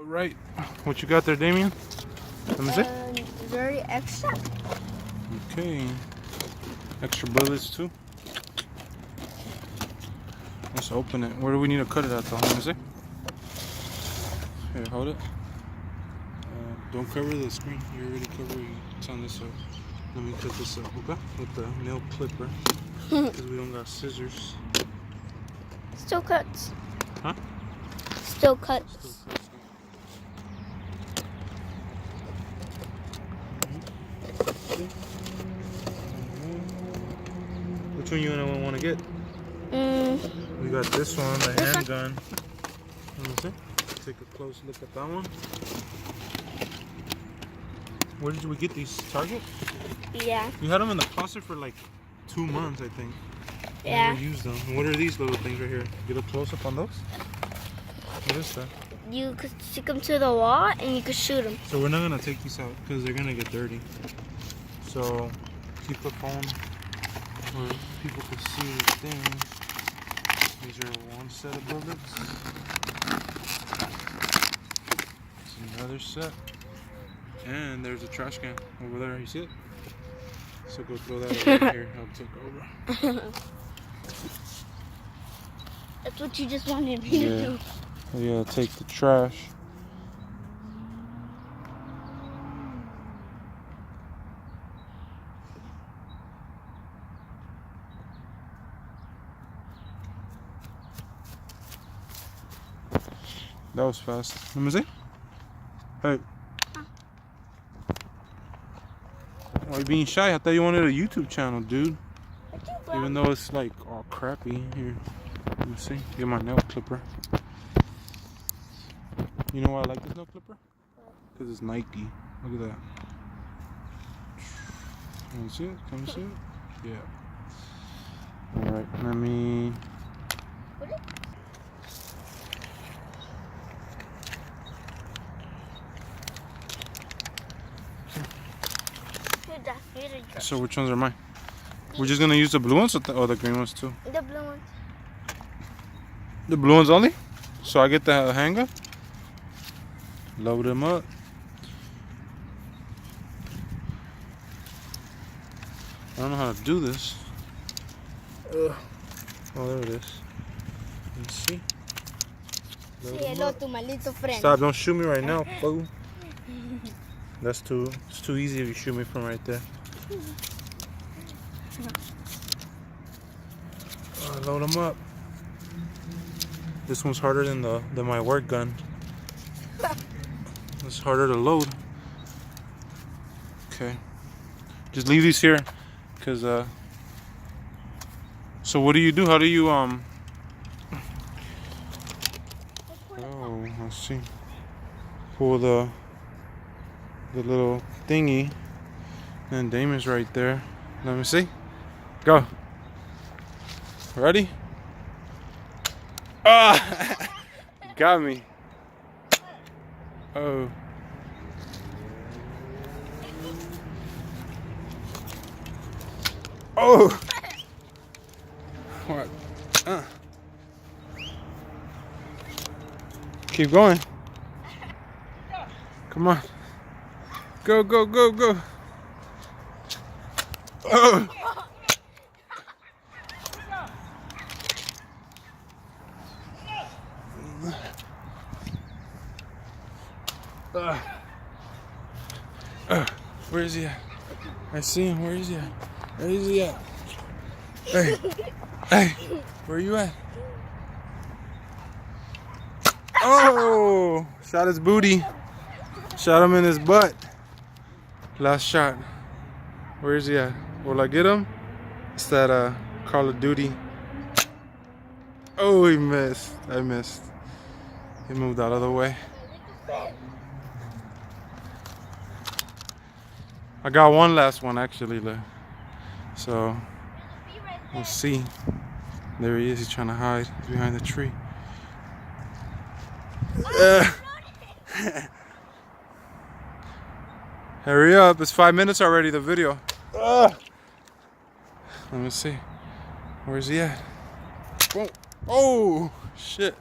Alright, what you got there, Damien? Let me see. Very extra. Okay. Extra bullets too. Let's open it. Where do we need to cut it at though? Let me see. Here, hold it. Don't cover the screen. You're already covering. It's on this side. Let me cut this up, okay? With the nail clipper. Because we don't got scissors. Still cuts. Huh? Still cuts. Which one you want to get? We got this one, the handgun. Let me see. Take a close look at that one. Where did we get these? Target? Yeah. You had them in the closet for like 2 months, I think. Yeah. Never used them. And what are these little things right here? Get a close up on those. What is that? You could stick them to the wall and you could shoot them. So we're not gonna take these out because they're gonna get dirty. So keep the phone where people can see the thing. These are one set of bullets. It's another set. And there's a trash can over there. You see it? So go throw that over here. I'll take over. That's what you just wanted me to do. Yeah, take the trash. That was fast. Let me see. Hey. Why are you being shy? I thought you wanted a YouTube channel, dude. Even though it's like all crappy. Here. Let me see. Get my nail clipper. You know why I like this nail clipper? Because it's Nike. Look at that. Can you see it? Can you see it? Yeah. Alright, let me... So which ones are mine? We're just gonna use the blue ones or the green ones too? The blue ones. The blue ones only? So I get the handgun? Load them up. I don't know how to do this. Oh, there it is. Let's see. Hello to my little friend. Stop, don't shoot me right now, fool. It's too easy if you shoot me from right there. Load them up. This one's harder than my work gun. It's harder to load. Okay. Just leave these here, cause so what do you do? How do you Oh, let's see. Pull the little thingy, and Damon's right there. Let me see. Go. Ready? Ah! Got me. Oh. Oh! What? Keep going. Come on. Go, go, go, go. Oh! Where is he at? I see him. Where is he at? Where is he at? Hey, hey, where you at? Oh! Shot his booty. Shot him in his butt. Last shot. Where is he at? Will I get him? It's that Call of Duty. Oh, he missed. I missed. He moved out of the way. I got one last one actually, so we'll see. There he is. He's trying to hide behind the tree. Hurry up! It's 5 minutes already. The video. Let me see. Where's he at? Oh, shit.